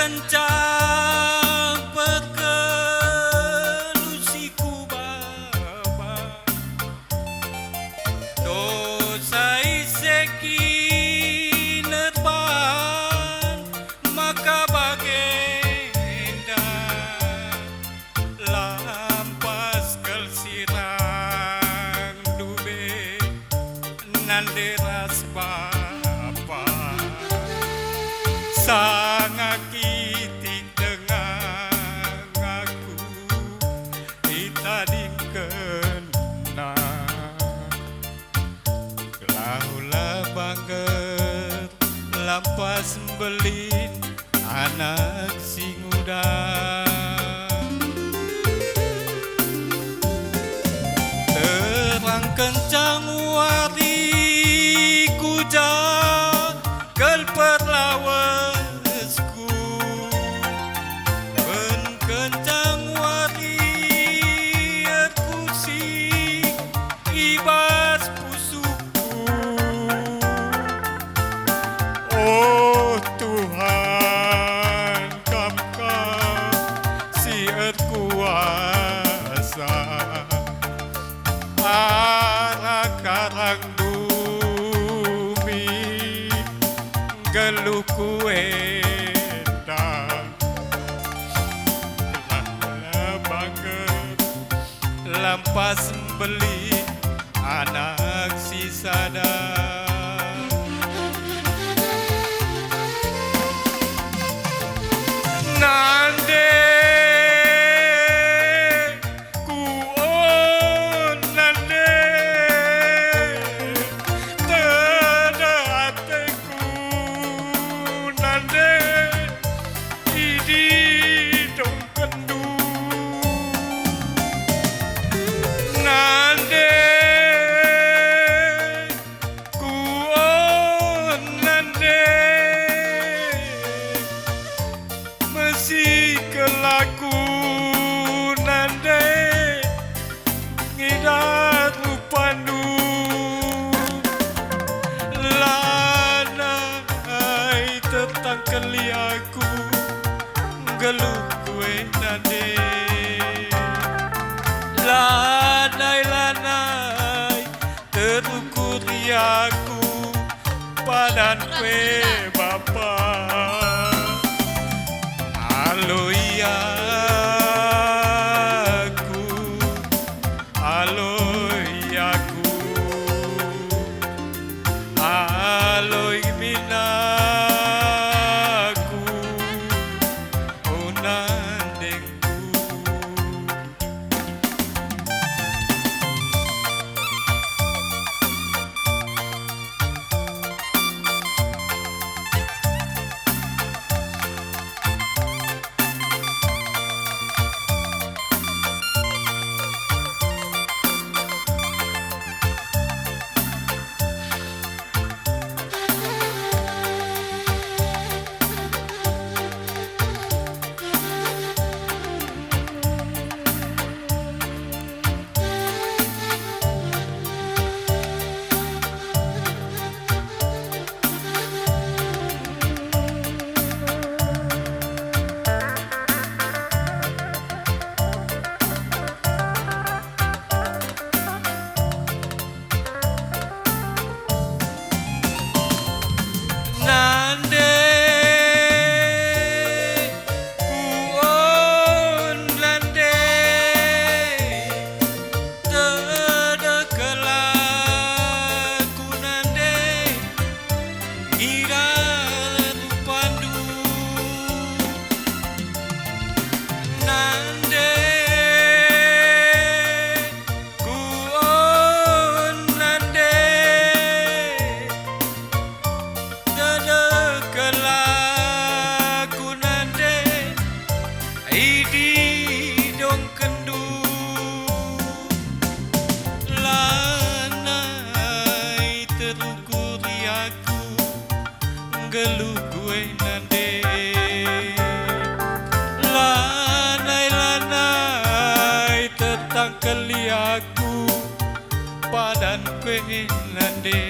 kencang perkelusiku baba dosa iseki nerban maka bagenda lampas kelsirang dube nanderas bapa sangat kitik dengan aku itading kena kelaulah bangger lampas belin anak sing udang terang kencang wari kujang kel perlawan karang dumi geluku endang telah bangga lampas beli anak si sadar nande aku padan kue bapa. Alo iya aku, alo iya aku, alo iminaku, unandengku. Nande kuon nande tedekela ku nande ngira pandu nande kuon nande kelaku nande idi dong kendu lanai terukuri aku geluh gue nande lanai tetangkeli aku padan kue nande.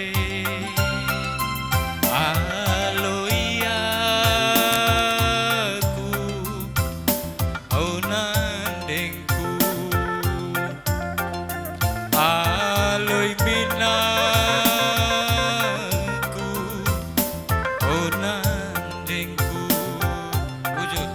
Alo iya aku, oh nandengku, alo iminaku, oh nandengku. Wujud.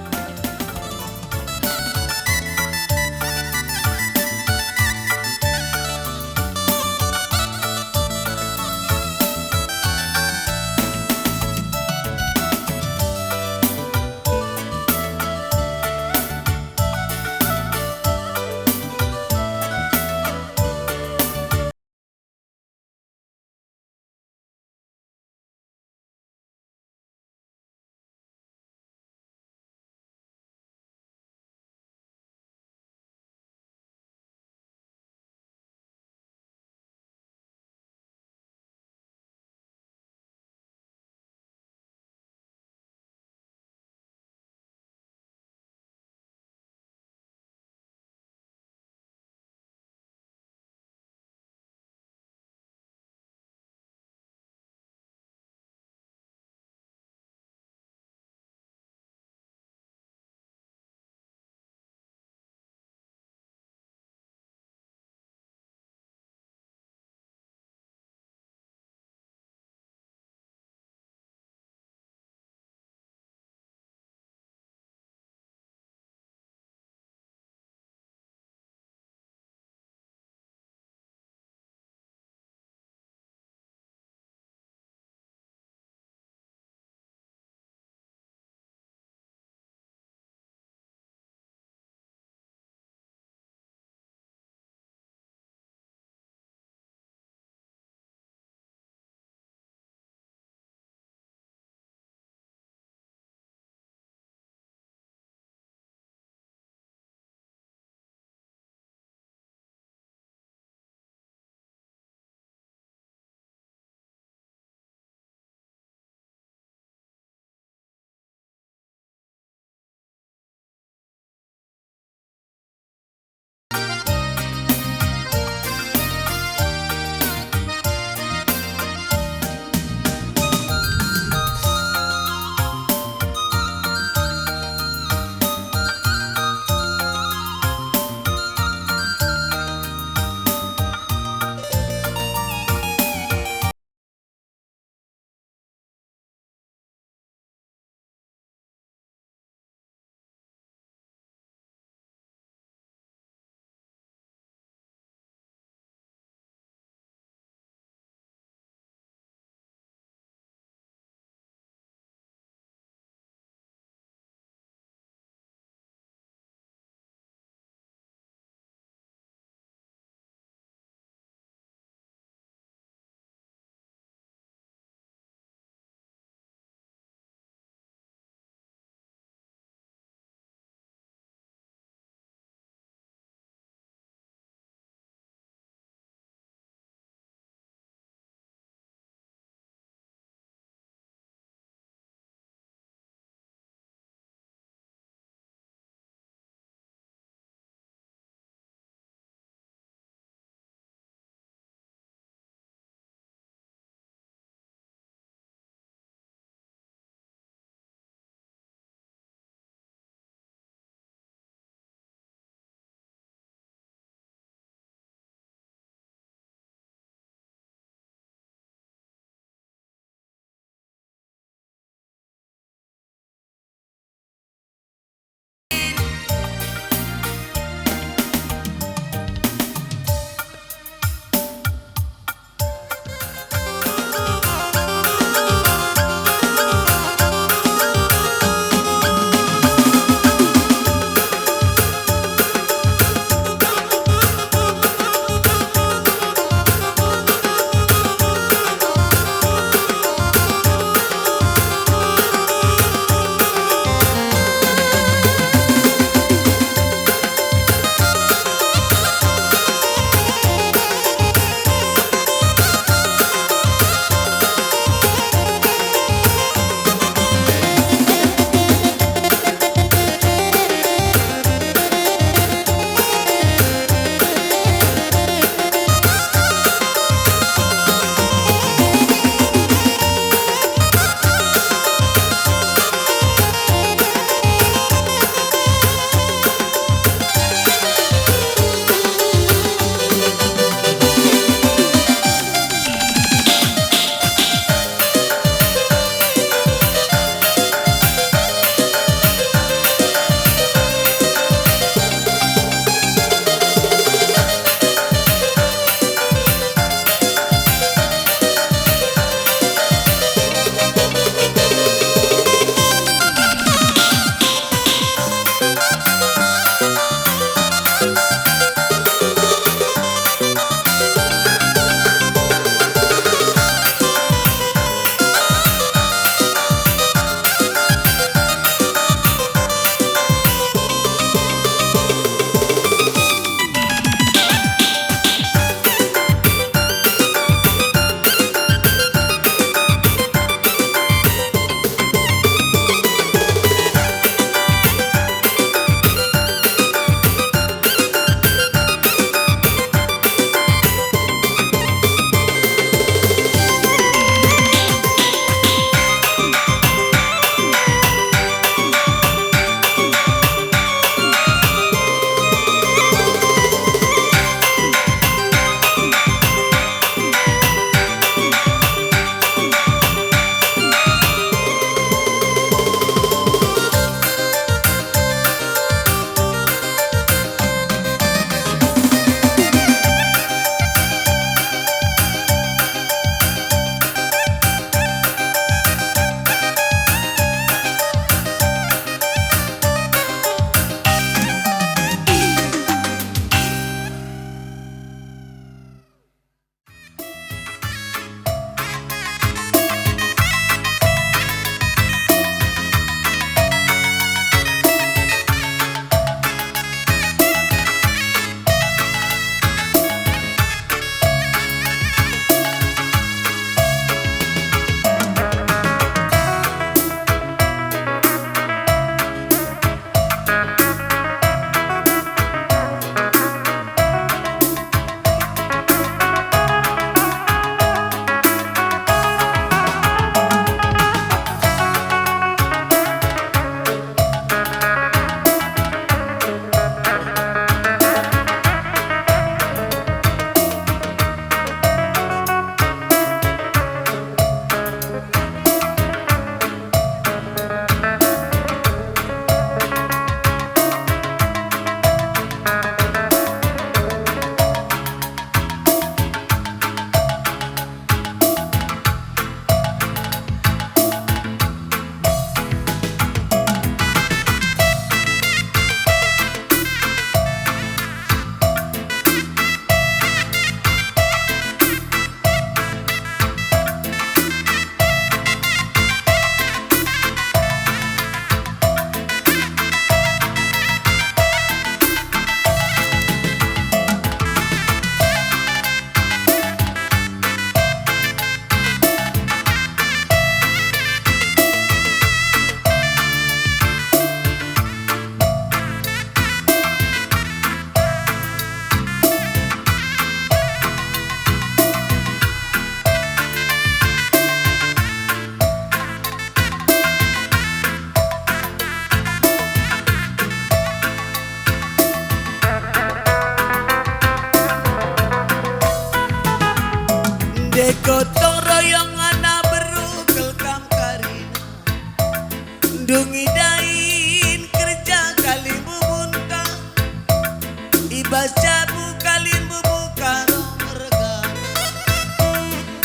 Ibaca bukalin bubuka merga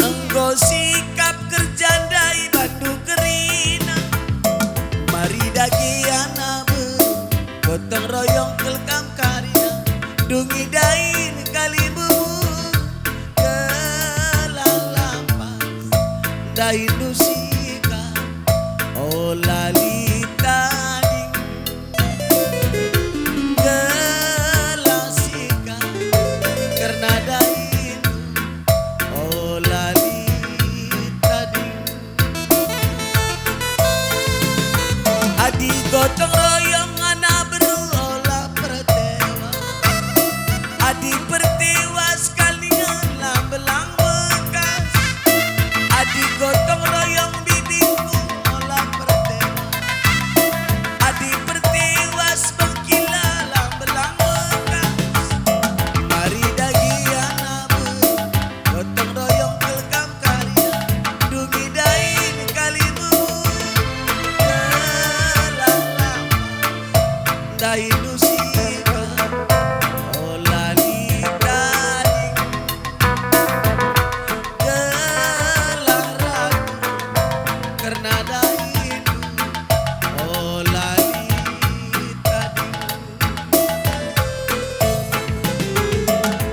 enggo sikap kerjandai bandu kerina mari dagiana gotong royong kelkam karina dungi dain kali bubu kelalapas dain nusika olalita gelasika karena dain olalita ding adi gotong royong ana beru olah pertewa adi pertewa sekalian lambelang bekas adi gotong royong bibingku olah pertewa adi pertewa sebengkila lambelang bekas mari dagian abu gotong royong kelkam karya dungi dain kalimu dain nusika olalita ding gelah ragu karena dain olalita ding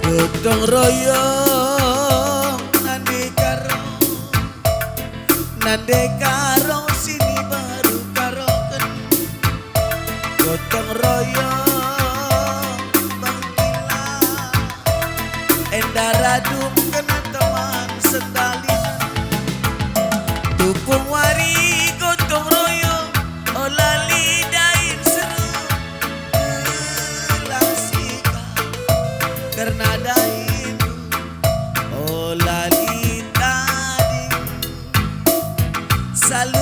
gotong royong nande karo sini baru karoken gotong royong bangkila endaradum kena teman sendalina dukung wari gotong royong olali dain seru gelasika karena dain olali tadi selalu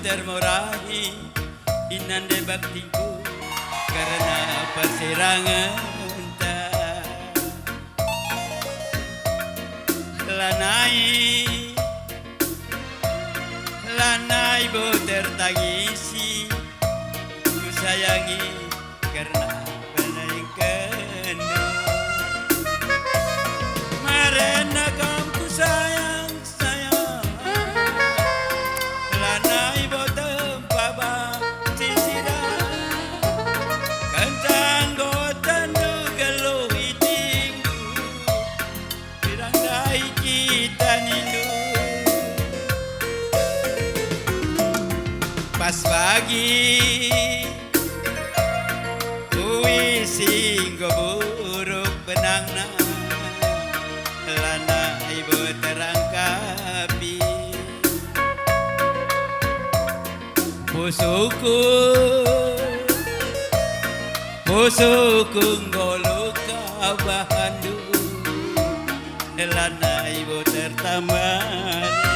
termurahi inande baktiku karena persirangan lanai bo tertangisi ku sayangi karena menaikkan marena kamu sayang lanai bo tempaba sisira kencang gotan du gelo itinggu pirang dai kita nindu pas pagi kui singgo buruk benangna lana ibu terangkapi musuhku ngoluka bahandu lana ibu tertamani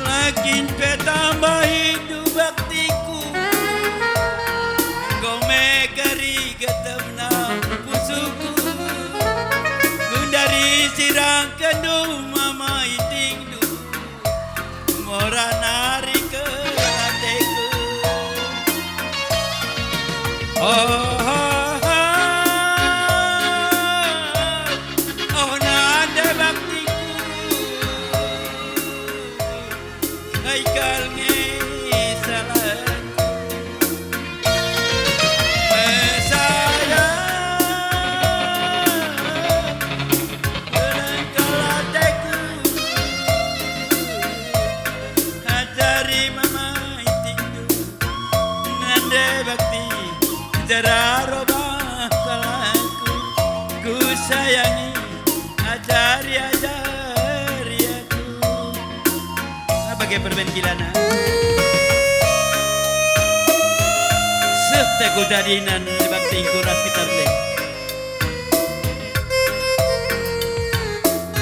makin petambah hidup baktiku gome kari ketemna pusuku gundari sirang kendu mama itingdu mora nari ke hatiku nanda baktiku haikalnya salah sayang dengan kalateku ajari mama itingdu nande bakti jararoba kalaku ku sayangi ajari aku bagai permen kilana setego jadinan bakti kuras kita deh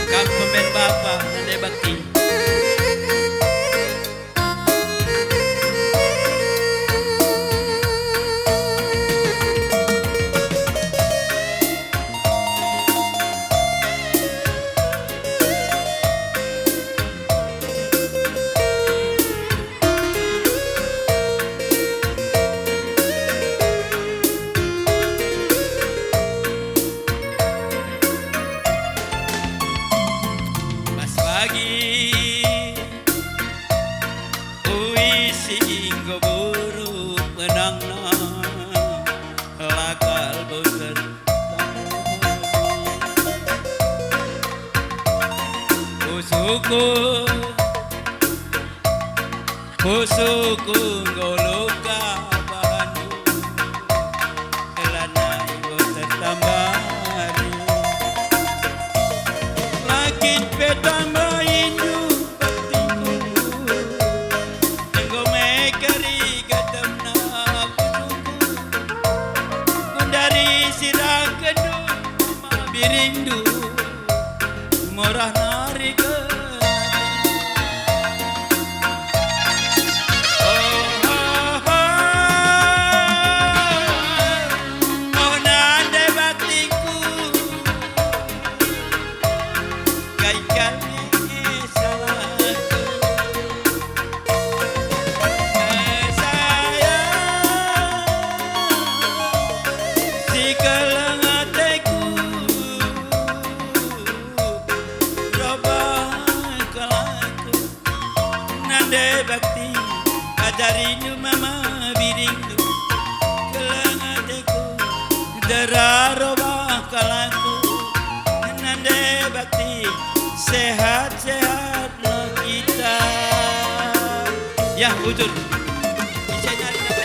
kang pemben bapak nande bakti pagi ui singgo buruk menangna lakal boser musuhku ngoluka bahandu lanai boser tambari makin petambah hidup baktiku ngome kari ketemna pusuku kundari sirah kedua mama birindu murah nari ke nande baktiku kaikalnya salahku sayang si kelang hatiku roba kalaku nande bakti ajarinu mama biringdu kelang hatiku deraroba kalaku nande bakti sehat-sehat lo kita ya wujud bisa nyari apa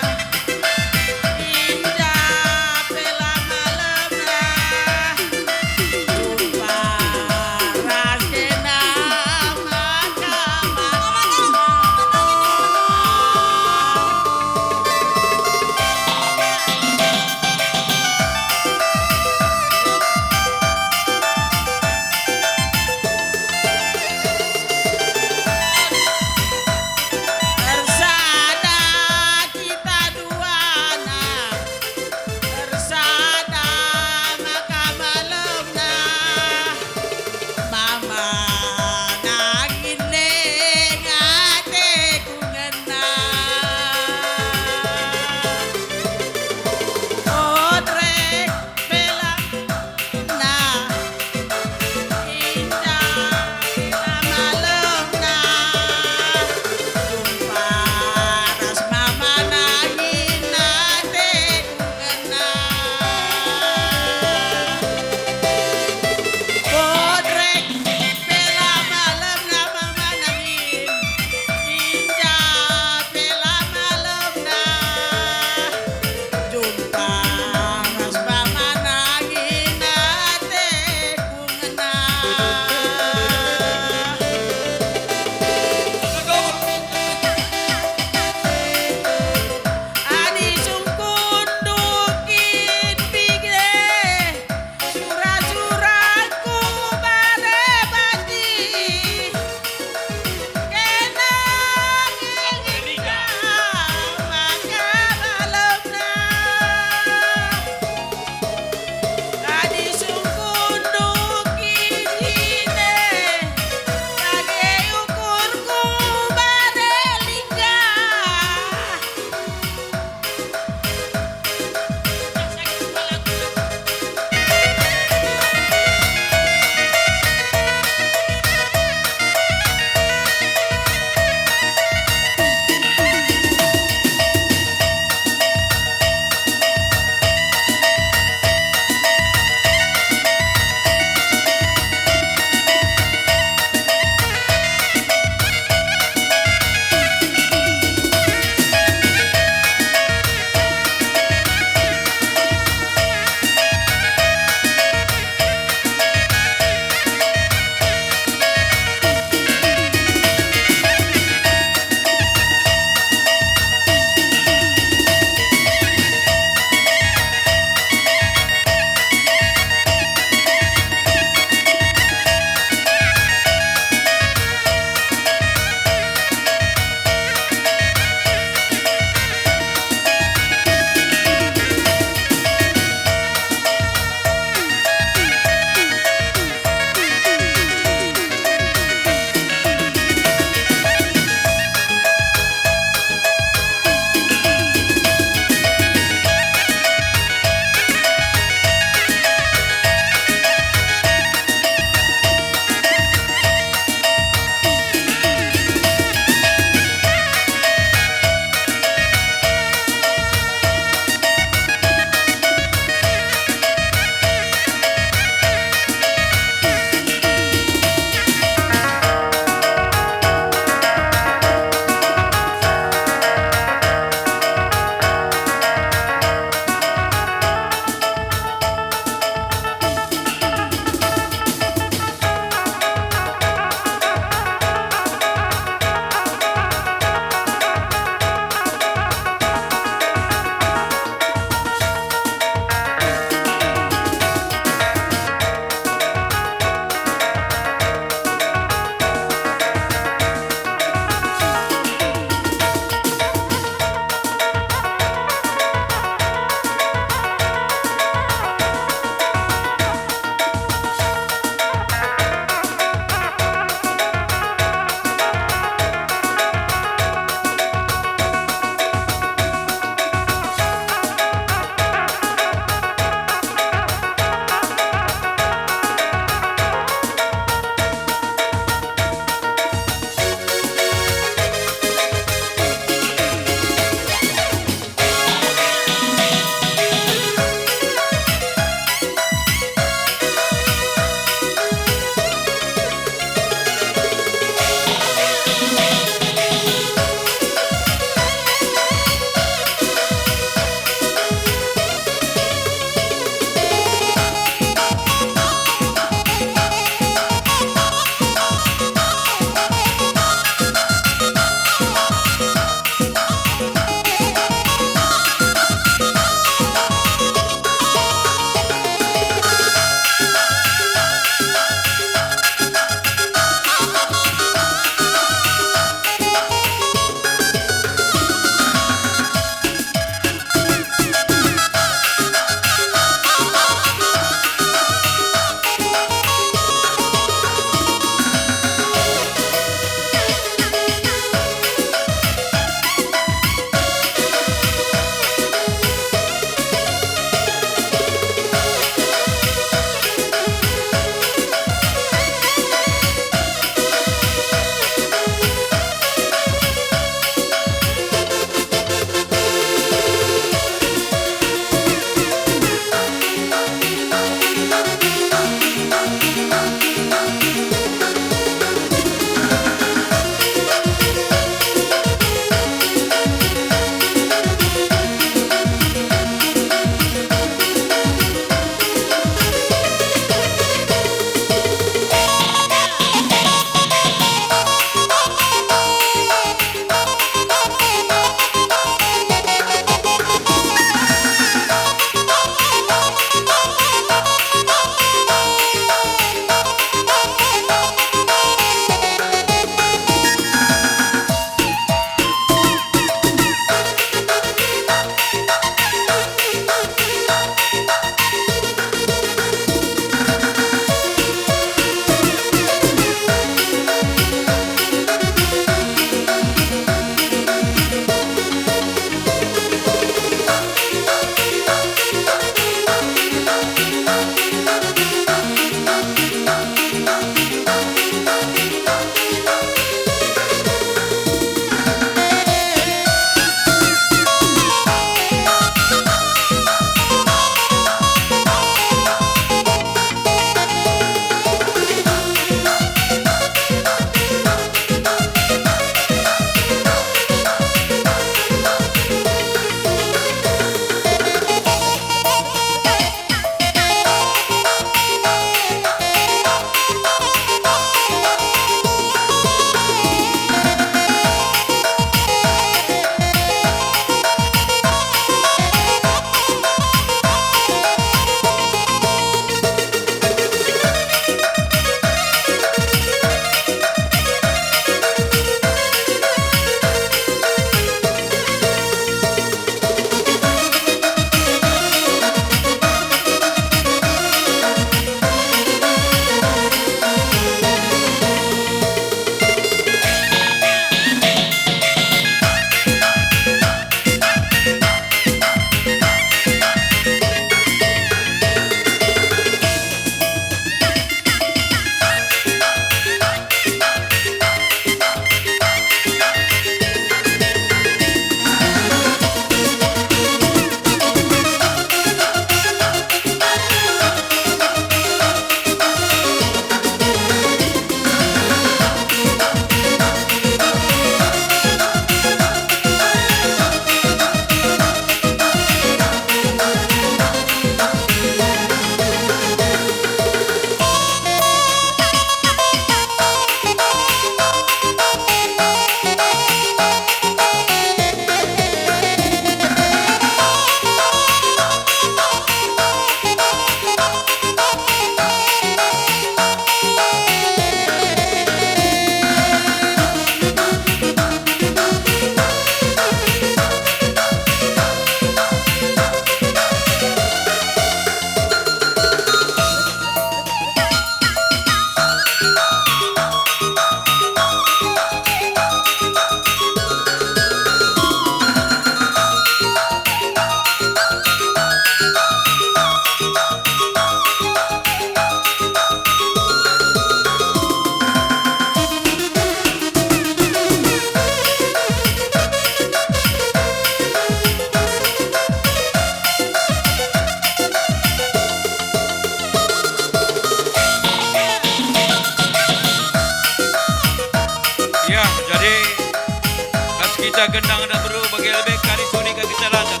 Enda gendang dan beru bagi lebih kari suni ke kita lanjut.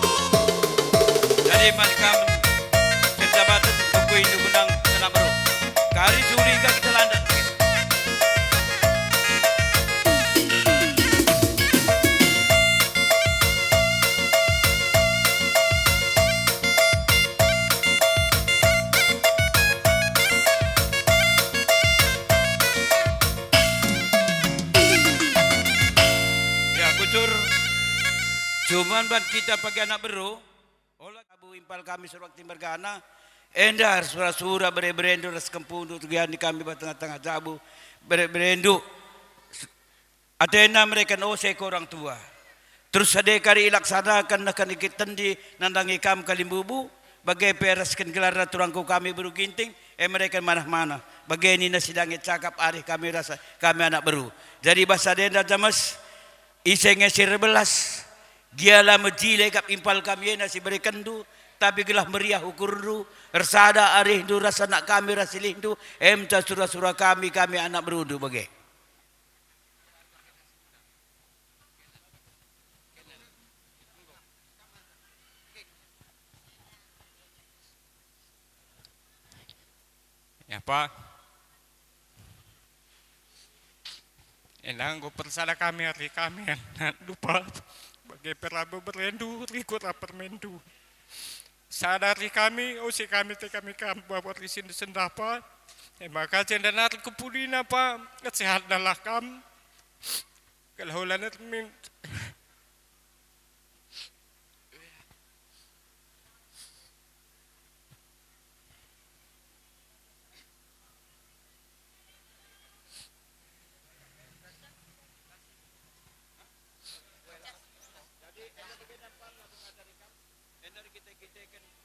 Jadi mankam kerjabatan buku ini gendang dan beru. Kari suni ke kita lanjut. Cuman ban kita pakai anak beru, olah abu impal kami surat timbergana, endar surah-surah berendu ras kempundu tugian di kami tengah-tengah jabu berendu. Atena mereka osek orang tua. Terus ada kari laksanakan nak ikitan di nandangi kam kalimbubu, bagai pereskan gelar turangku kami beru ginting, mereka mana-mana. Bagai ini sidang cakap arih kami rasa kami anak beru. Jadi bahasa denda jamas isenge sirbelas. Gialah mejile kap impal kami nasi berikan du, tapi gelah meriah ukur du, resada arih du rasa nak kami rasilih du, emca surah-surah kami anak berudu bagai. Ya Pak. Enang go persada kami hari kami lupa. Bagai perabu berendu, rikut lapar mendu. Sadari kami, si kami bawa risin sendapa. Maka jenderal kepulina Pak, kesehat dalah kam. Kalau lanet min.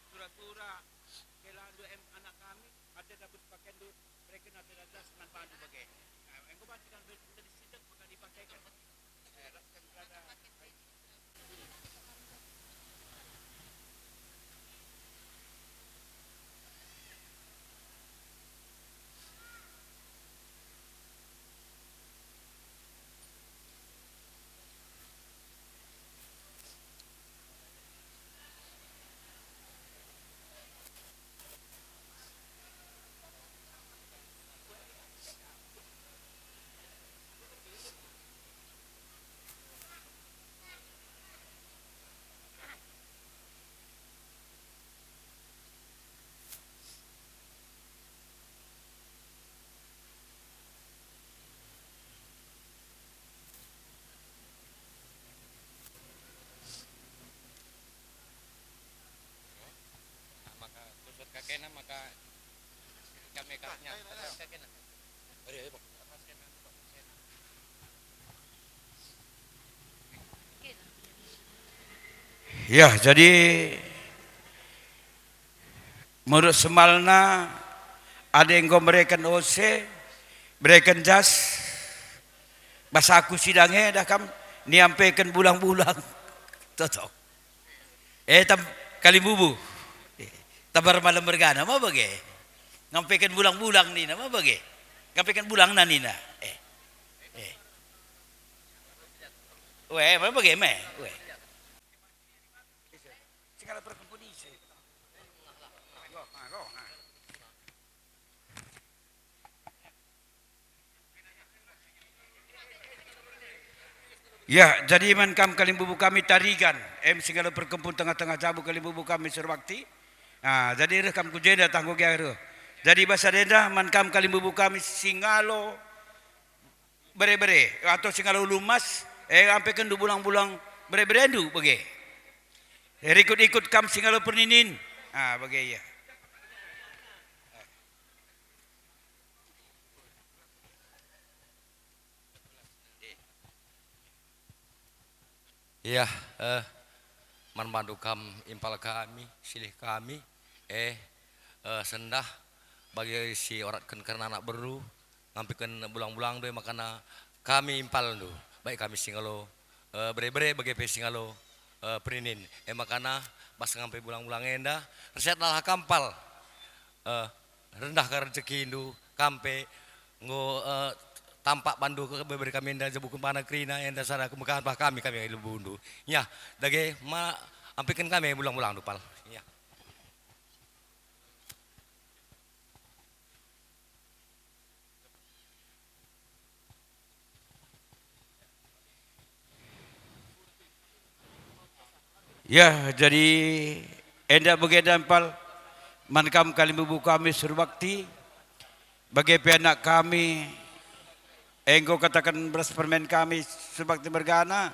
Surah-surah kelandu anak kami ada dapat pakai du mereka nanti ada dengan pandu bagai. Engkau bantu kan dari situ bukan dipakaikan. Raskan berada. Kakeknya maka kami kakeknya kakeknya. Ya, jadi menurut semalna ada yang memberikan OC, berikan jas, bahasa aku sidangnya dah kam niampaikan bulang-bulang, cocok. Kali bubu. Tabar malam bergana apa bagai? Ngampaikan bulang-bulang ni nama bagai? Ngampaikan bulang nani na. Apa bagai me? Segala perkempunan isi. Ya, jadi man kam kalimbubu kami tarikan. Segala perkempun tengah-tengah jabu kalimbubu kami surwakti. Nah, jadi rekam kujenda tangguh gaya. Jadi bahasa denda mankam kalimbubu kami singalo bere-bere atau singalo lumas sampai kendu bulang-bulang bere-berendu bagai. Ikut-ikut kam singalo perninin. Bagai ya. Iya, manbandu kam impal kami, silih kami, sendah bagi si orang karena anak beru, ngampikan bulang-bulang deh makana kami impal do, baik kami singalo, bere-bere bagi pe singalo, perinin, makana pas ngampi bulang-bulang enda, resep lah kampal, rendah ke rezeki indu, kampe, ngo tampak bandu ke beberi kami enda jebuku mana krina enda sana kemukaan bah kami lebundu. Ya, dage ma ampikan kami bulang-bulang dupal. Ya. Ya, jadi enda begedan pal mankam kali bubu kami surbakti bagi anak kami engkau katakan beras permen kami surbakti bergana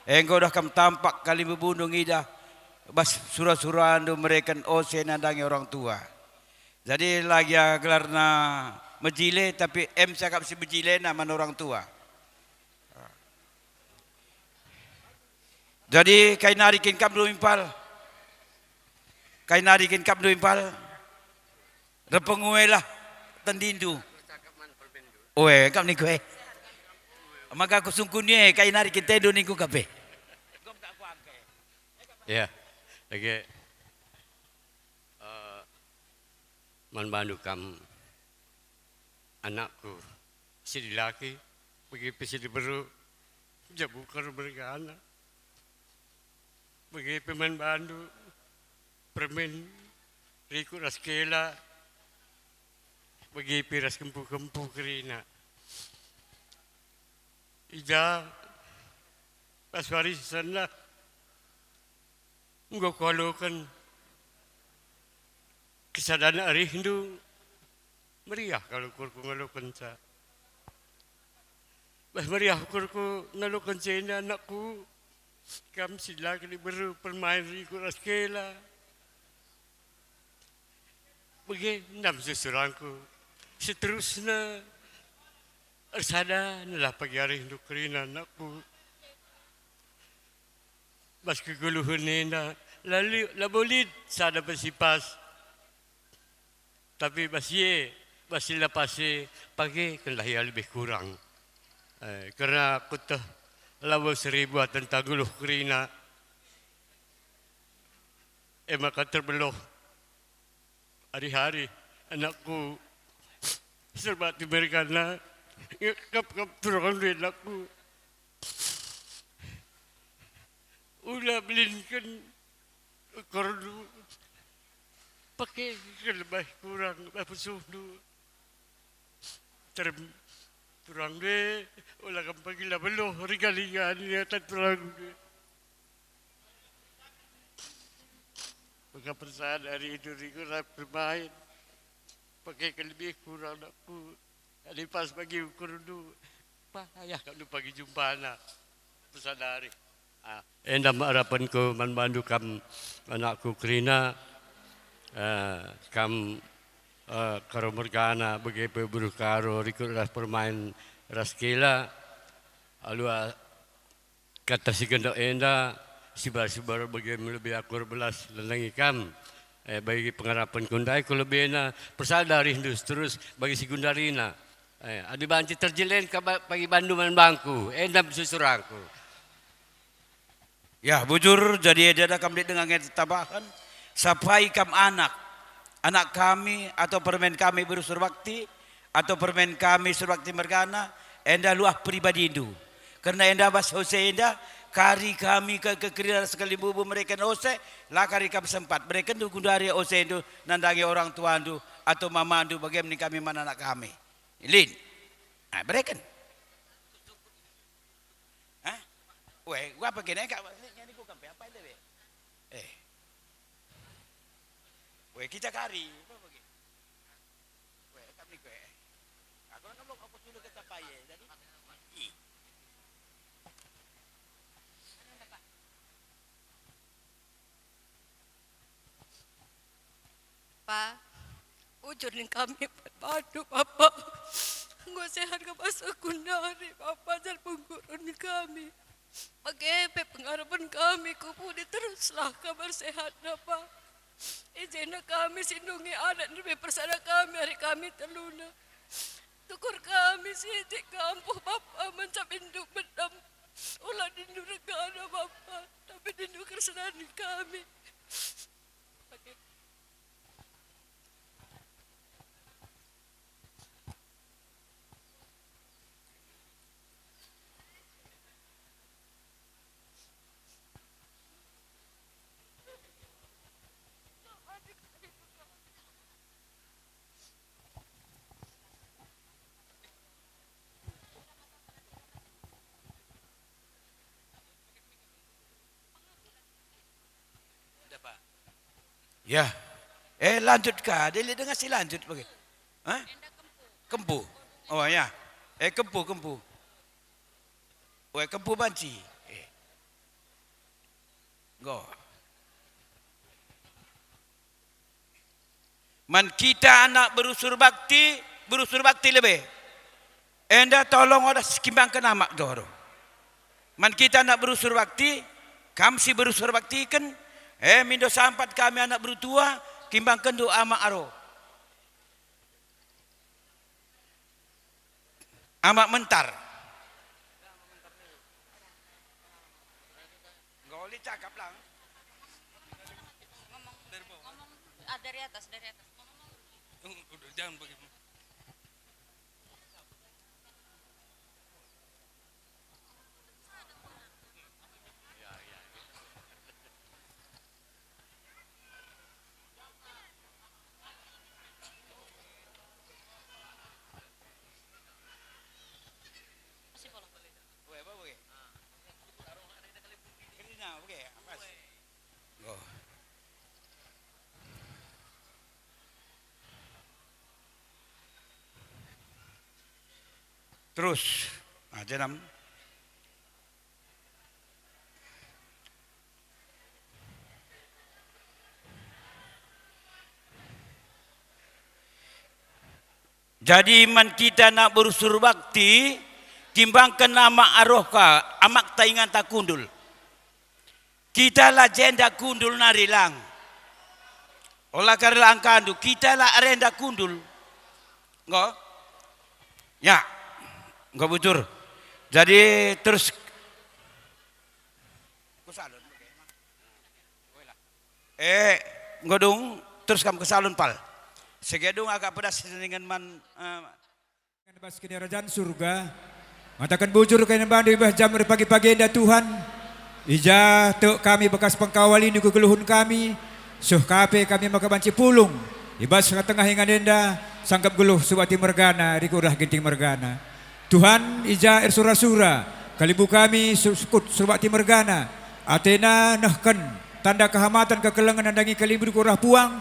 engkau dah kam tampak kali bubunuh ida bas surah-surah andu mereka ose nandangi orang tua. Jadi lagi gelarna mejile tapi cakap si mejile nama orang tua. Jadi kain narikin kam dulu impal. Kain narikin kam dulu impal. Repengue lah tendindu. Oe kam ni kue. Maka aku sungkunnya kain narikin tedo niku kape. Ya, lagi manbandu kam anakku si laki pergi pesi baru jabu karo bergana. Bagi pemain bandu, permen riku raskela, bagi piras kempu-kempu kerina. Ija, paswari sana, enggak kalau kan kesadaran hari Hindu meriah kalau kurku ngalukan sa. Bas meriah kurku ngalukan sa anakku. Kami sila kali baru permain riku raskela. Bagi enam sesurangku. Seterusnya arsada nalah pagi hari Hindu kerina anakku. Bas keguluhan nena lalu labolid sada bersipas. Tapi bas sila pasti pagi kelahia lebih kurang. Karena aku tuh lawa 1000 tentang guluh kerina. Maka terbeloh hari-hari anakku serba diberikan lah. Kap turun duit aku. Ulah belinkan kordu pakai lebih kurang apa suhu turang deh, ulah kam pagila beloh rigalingan niya tan turang deh. Maka perasaan hari itu riku bermain pakai lebih kurang aku. Ada pas pagi ukur dulu, ayah kalau pagi jumpa anak persadari. Endam harapan ko manbandu kam anakku kerina kam karo mergana bagi peburu karo rikut ras permain raskela alu kata si gendok enda sibar bagi lebih akur belas lenang ikam bagi pengharapan kundai ko lebih ena persadari terus bagi si gundarina adi banci terjelen pagi bandu man bangku endam susurangku. Ya bujur jadi ada kami dengan tambahan sampai kam anak kami atau permen kami berusur bakti atau permen kami surbakti mergana enda luah pribadi itu karena enda bas hose enda kari kami ke kerja sekali bubu mereka ose lah kari kami sempat mereka tu gundari ose itu nandangi orang tua itu atau mama itu bagaimana kami mana anak kami lin mereka gua pakai neka ini gua kampe apa itu kita kari. Kami aku nak belum aku dulu kita paye. Jadi Pa, ujur ning kami padu Papa. Nggo sehat ke pas sekundari Papa jar penggurun kami. Bagaimana pengharapan kami kupu teruslah kabar sehat Pak. Izinlah kami sindungi anak lebih persada kami hari kami teluna. Tukur kami sidik kampuh Bapa mencap induk bedam. Ulah dindu regana Bapa, tapi dindu kesenangan kami. Ya. Lanjut kah? Dia dengar si lanjut bagi. Hah? Kempu. Oh ya. Kempu. Kempu banci. Go. Man kita anak berusur bakti lebih. Enda tolong ada sekimbangkan amak doro. Man kita anak berusur bakti, kami si berusur bakti kan, mindo sampat kami anak berutua, kimbangkan doa amak aro. Amak mentar. Goli cakap lang. Dari atas. Jangan begitu. Terus, jenam. Jadi man kita nak berusur bakti, timbangkan nama arohka, amak taingan tak kundul. Kita lah jenda kundul narilang. Olah karela angkandu, kita lah arenda kundul. Enggak? Ya. Enggak bujur. Jadi terus kusalun. Enggak dong, terus kamu ke salon pal. Segedung agak pedas dengan man Bas kerajaan surga. Matakan bujur kena bandu ibah jam pagi-pagi dah Tuhan. Ija tuk kami bekas pengkawali ni kegeluhun kami. Suh kape kami maka banci pulung. Ibas tengah hingga denda sangkap geluh subati mergana rikurah ginting mergana. Tuhan ija sura-sura kalibu kami sukut subati mergana. Atena nahkan tanda kehamatan kekelengan nandangi kalibu kurah puang.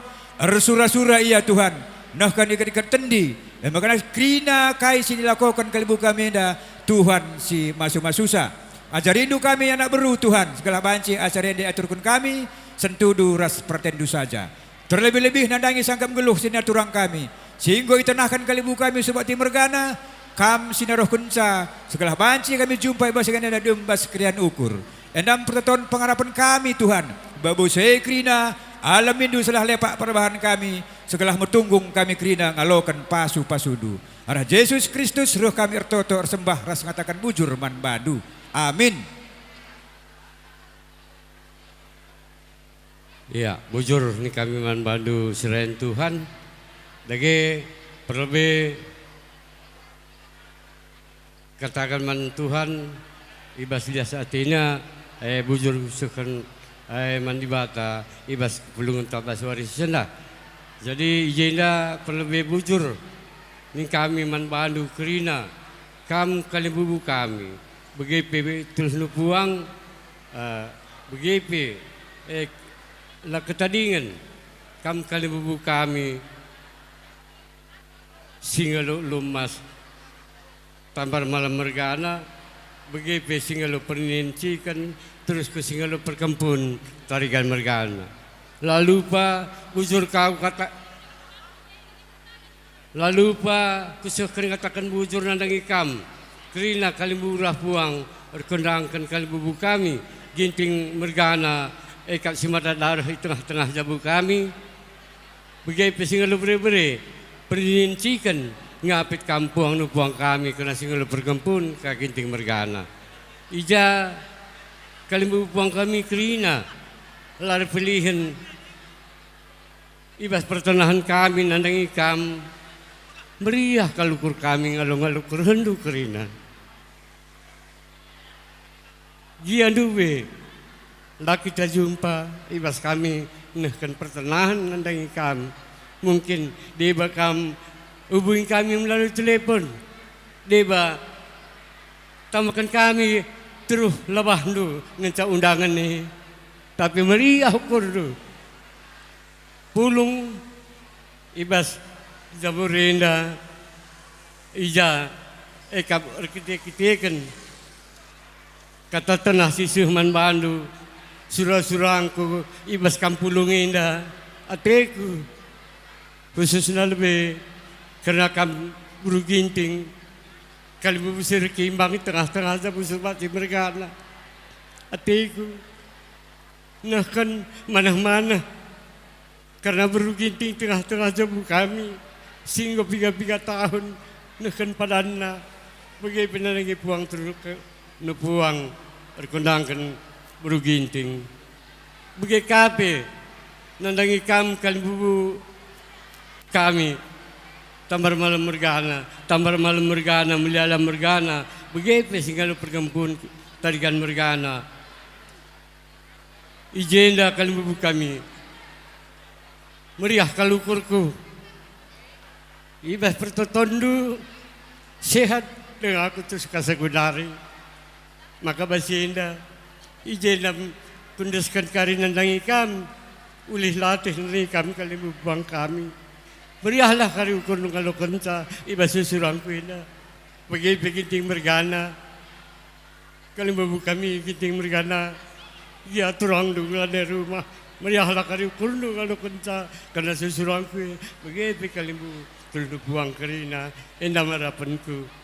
Sura-sura iya Tuhan. Nahkan ikat-ikat tendi. Dan makanya krina kai sini lakukan kalibu kami dah Tuhan si masu-masusa. Ajar rindu kami anak beru Tuhan. Segala banci ajar yang diaturkan kami. Sentudu ras pertendu saja. Terlebih-lebih nandangi sangkap geluh sini aturang kami. Sehingga itenahkan kalibu kami subati mergana. Kam sinaroh kunca segala banci kami jumpai basakan ada dembas krian ukur. Endam perteton pengharapan kami Tuhan. Babu saya krina alam mindu salah lepak perbahan kami. Segala metunggung kami krina ngalokan pasu-pasudu. Arah Yesus Kristus roh kami ertoto ersembah ras ngatakan bujur man badu. Amin. Ya, bujur ni kami man bandu selain Tuhan. Lagi perlebih katakan man Tuhan ibas lias atina bujur sukan mandi bata ibas pulungan tabas waris sendah. Jadi ijenda perlebih bujur ni kami man bandu kerina kam kali bubu kami begitu terus nupuang begitu la ketadingan kam kali bubu kami singalo lumas tambar malam mergana begitu singalo pernincikan terus ke singalo perkempun tarikan mergana lalu pa bujur kau kata lalu pa kusukan katakan bujur nandangi kam kerina kali murah puang berkendangkan kali bubu kami ginting mergana kat simada darah di tengah-tengah jabu kami begitu singalo beri-beri pernincikan ngapit kampung nu puang kami kena singalo perkempun ka ginting mergana ija kalimbu puang kami kerina lari pilihan ibas pertenahan kami nandangi kam meriah kalukur kami ngalung-ngalukur hendu kerina gianduwe lah kita jumpa ibas kami nehkan pertenahan nandangi kam mungkin dia bakam hubungi kami melalui telepon. Deba tamakan kami terus lebah tu ngencak undangan ni. Tapi meriah ukur tu. pulung ibas jaburenda ija ekap arkiteken kata tanah sisuh man bandu surang-surangku ibas kampulung indah ateku khususnya lebih karena kam buru ginting kali busir kimbang tengah-tengah aja busur mati mereka ateku nah kan mana-mana karena buru ginting tengah-tengah jabu kami sehingga 3 tahun nah kan padana bagaimana lagi puang terus ke nupuang berkondangkan buru ginting bagai kape nandangi kam kali bubu kami tambar malam mergana meliala mergana begitu sehingga lu perkempun tarikan mergana ijenda kali bubu kami meriah kalukurku ibas pertotondu sehat dengan aku terus kasagudari maka basinda ijenda kundaskan karinan dangi kami ulih latih nari kami kali buang kami meriahlah kari ukur nung kalau kenca ibas susurangku ina bagi ginting mergana kali bubu kami ginting mergana dia turang dulu dari rumah meriahlah kari ukur nung kalau kenca karena susurangku bagi kali bubu buang karina endah marapanku